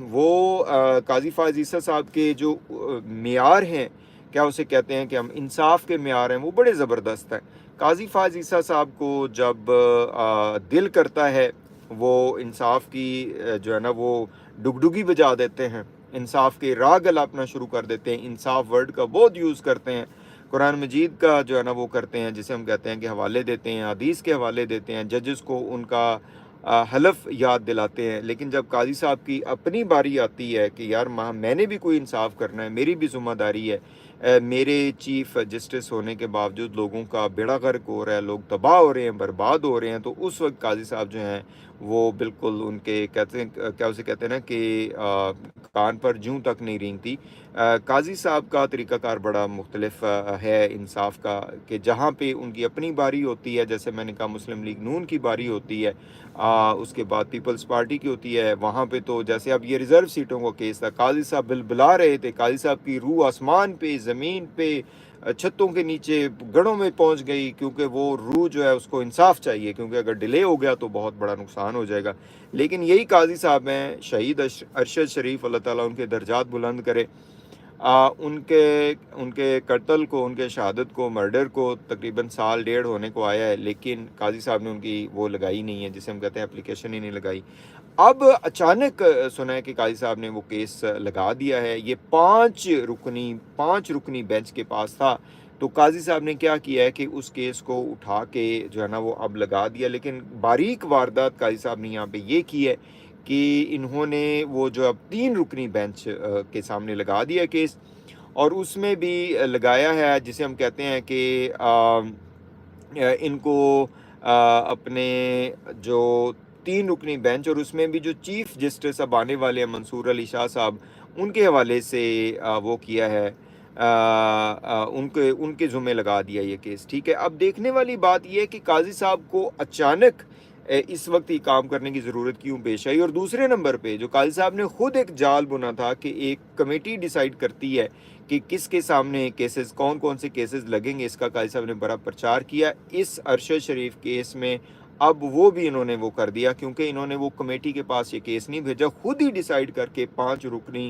وہ قاضی فائز عیسیٰ صاحب کے جو معیار ہیں، کیا اسے کہتے ہیں کہ ہم انصاف کے معیار ہیں، وہ بڑے زبردست ہیں۔ قاضی فائز عیسیٰ صاحب کو جب دل کرتا ہے، وہ انصاف کی جو ہے نا وہ ڈگڈگی بجا دیتے ہیں، انصاف کے راگ الاپنا شروع کر دیتے ہیں، انصاف ورڈ کا بہت یوز کرتے ہیں، قرآن مجید کا جو ہے نا وہ کرتے ہیں، جسے ہم کہتے ہیں کہ حوالے دیتے ہیں، حدیث کے حوالے دیتے ہیں، ججز کو ان کا حلف یاد دلاتے ہیں۔ لیکن جب قاضی صاحب کی اپنی باری آتی ہے کہ یار میں نے بھی کوئی انصاف کرنا ہے، میری بھی ذمہ داری ہے، میرے چیف جسٹس ہونے کے باوجود لوگوں کا بیڑا غرق ہو رہا ہے، لوگ تباہ ہو رہے ہیں، برباد ہو رہے ہیں، تو اس وقت قاضی صاحب جو ہیں وہ بالکل ان کے کہتے ہیں، کیا اسے کہتے ہیں نا کہ کان پر جوں تک نہیں رینگتی۔ قاضی صاحب کا طریقہ کار بڑا مختلف ہے انصاف کا، کہ جہاں پہ ان کی اپنی باری ہوتی ہے، جیسے میں نے کہا مسلم لیگ نون کی باری ہوتی ہے، اس کے بعد پیپلز پارٹی کی ہوتی ہے، وہاں پہ تو جیسے اب یہ ریزرو سیٹوں کا کیس تھا، قاضی صاحب بلبلا رہے تھے، قاضی صاحب کی روح آسمان پہ، زمین پہ، چھتوں کے نیچے، گڑھوں میں پہنچ گئی، کیونکہ وہ روح جو ہے اس کو انصاف چاہیے، کیونکہ اگر ڈیلے ہو گیا تو بہت بڑا نقصان ہو جائے گا۔ لیکن یہی قاضی صاحب ہیں، شہید ارشد شریف، اللہ تعالیٰ ان کے درجات بلند کرے، ان کے قتل کو، ان کے شہادت کو، مرڈر کو تقریباً سال ڈیڑھ ہونے کو آیا ہے، لیکن قاضی صاحب نے ان کی وہ لگائی نہیں ہے، جسے ہم کہتے ہیں اپلیکیشن ہی نہیں لگائی۔ اب اچانک سنا ہے کہ قاضی صاحب نے وہ کیس لگا دیا ہے، یہ پانچ رکنی بینچ کے پاس تھا، تو قاضی صاحب نے کیا کیا ہے کہ اس کیس کو اٹھا کے جو ہے نا وہ اب لگا دیا۔ لیکن باریک واردات قاضی صاحب نے یہاں پہ یہ کی ہے کہ انہوں نے وہ جو اب 3 رکنی بینچ کے سامنے لگا دیا کیس، اور اس میں بھی لگایا ہے، جسے ہم کہتے ہیں کہ ان کو اپنے جو 3 رکنی بینچ، اور اس میں بھی جو چیف جسٹس اب آنے والے ہیں منصور علی شاہ صاحب، ان کے حوالے سے وہ کیا ہے، ان کے ذمہ لگا دیا یہ کیس، ٹھیک ہے۔ اب دیکھنے والی بات یہ ہے کہ قاضی صاحب کو اچانک اس وقت ہی کام کرنے کی ضرورت کیوں پیش آئی، اور دوسرے نمبر پہ جو قاضی صاحب نے خود ایک جال بنا تھا کہ ایک کمیٹی ڈیسائیڈ کرتی ہے کہ کس کے سامنے کیسز، کون سے کیسز لگیں گے، اس کا قاضی صاحب نے بڑا پرچار کیا اس ارشد شریف کیس میں۔ اب وہ بھی انہوں نے وہ کر دیا، کیونکہ انہوں نے وہ کمیٹی کے پاس یہ کیس نہیں بھیجا، خود ہی ڈیسائیڈ کر کے 5 رکنی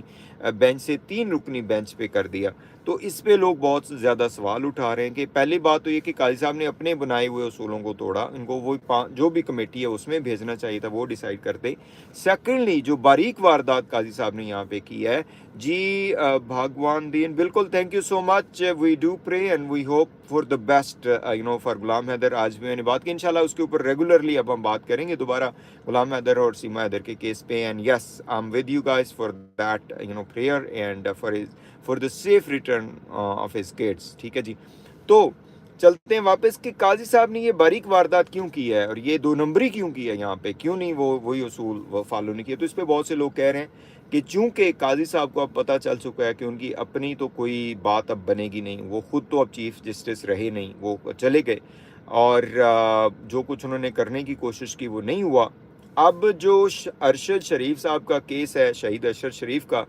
بینچ سے 3 رکنی بینچ پہ کر دیا۔ تو اس پہ لوگ بہت زیادہ سوال اٹھا رہے ہیں کہ پہلی بات تو یہ کہ قاضی صاحب نے اپنے بنائے ہوئے اصولوں کو توڑا، ان کو وہ جو بھی کمیٹی ہے اس میں بھیجنا چاہیے تھا، وہ ڈیسائیڈ کرتے۔ سیکنڈلی جو باریک واردات قاضی صاحب نے یہاں پہ کی ہے جی، بھگوان دین، بالکل thank you so much, we do pray and we hope for the best for Ghulam Haider. آج بھی میں نے بات کی، انشاءاللہ اس کے اوپر ریگولرلی اب ہم بات کریں گے دوبارہ غلام حیدر اور سیما حیدر کے کیس پہ، and yes I am with you guys for that prayer and for the safe return of his kids, ٹھیک ہے جی۔ تو چلتے ہیں واپس کہ قاضی صاحب نے یہ باریک واردات کیوں کی ہے، اور یہ 2 نمبری کیوں کی ہے، یہاں پہ کیوں نہیں وہی اصول فالو نہیں کیے۔ تو اس پہ بہت سے لوگ کہہ رہے ہیں کہ چونکہ قاضی صاحب کو اب پتہ چل چکا ہے کہ ان کی اپنی تو کوئی بات اب بنے گی نہیں، وہ خود تو اب چیف جسٹس رہے نہیں، وہ چلے گئے، اور جو کچھ انہوں نے کرنے کی کوشش کی وہ نہیں ہوا۔ اب جو ارشد شریف صاحب کا کیس ہے، شہید ارشد شریف کا،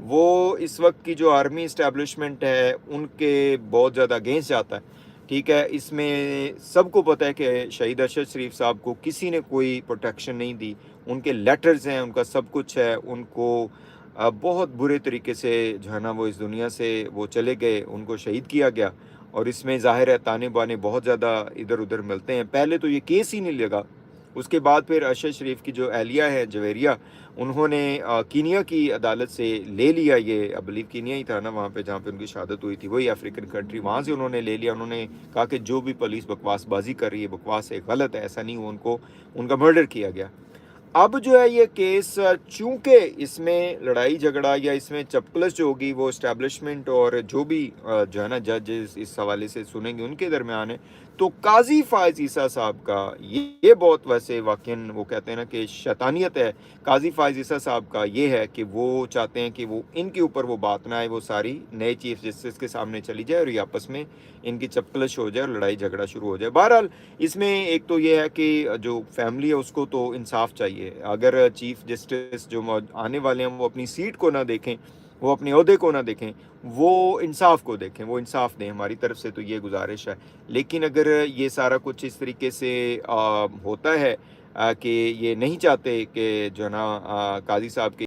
وہ اس وقت کی جو آرمی اسٹیبلشمنٹ ہے ان کے بہت زیادہ اگینسٹ جاتا ہے، ٹھیک ہے۔ اس میں سب کو پتہ ہے کہ شہید ارشد شریف صاحب کو کسی نے کوئی پروٹیکشن نہیں دی، ان کے لیٹرز ہیں، ان کا سب کچھ ہے، ان کو بہت برے طریقے سے جو ہے نا وہ اس دنیا سے وہ چلے گئے، ان کو شہید کیا گیا، اور اس میں ظاہر ہے تانے بانے بہت زیادہ ادھر ادھر ملتے ہیں۔ پہلے تو یہ کیس ہی نہیں لگا، اس کے بعد پھر ارشد شریف کی جو اہلیہ ہے جویریہ، انہوں نے کینیا کی عدالت سے لے لیا، یہ I believe کینیا ہی تھا نا وہاں پہ جہاں پہ ان کی شہادت ہوئی تھی، وہی افریقن کنٹری، وہاں سے انہوں نے لے لیا۔ انہوں نے کہا کہ جو بھی پولیس بکواس بازی کر رہی ہے، بکواس ہے، غلط ہے، ایسا نہیں ہوا، ان کا مرڈر کیا گیا۔ اب جو ہے یہ کیس، چونکہ اس میں لڑائی جھگڑا یا اس میں چپکلش جو ہوگی وہ اسٹیبلشمنٹ اور جو بھی جو ہے نا ججز اس حوالے سے سنیں گے ان کے درمیان ہے، تو قاضی فائز عیسیٰ صاحب کا یہ بہت ویسے واقعاً وہ کہتے ہیں نا کہ شیطانیت ہے۔ قاضی فائز عیسیٰ صاحب کا یہ ہے کہ وہ چاہتے ہیں کہ وہ ان کے اوپر وہ بات نہ آئے، وہ ساری نئے چیف جسٹس کے سامنے چلی جائے اور یہ آپس میں ان کی چپکلش ہو جائے اور لڑائی جھگڑا شروع ہو جائے۔ بہرحال اس میں ایک تو یہ ہے کہ جو فیملی ہے اس کو تو انصاف چاہیے، اگر چیف جسٹس جو آنے والے ہیں وہ اپنی سیٹ کو نہ دیکھیں، وہ اپنے عہدے کو نہ دیکھیں، وہ انصاف کو دیکھیں، وہ انصاف دیں، ہماری طرف سے تو یہ گزارش ہے۔ لیکن اگر یہ سارا کچھ اس طریقے سے ہوتا ہے کہ یہ نہیں چاہتے کہ جو ہے نا قاضی صاحب کے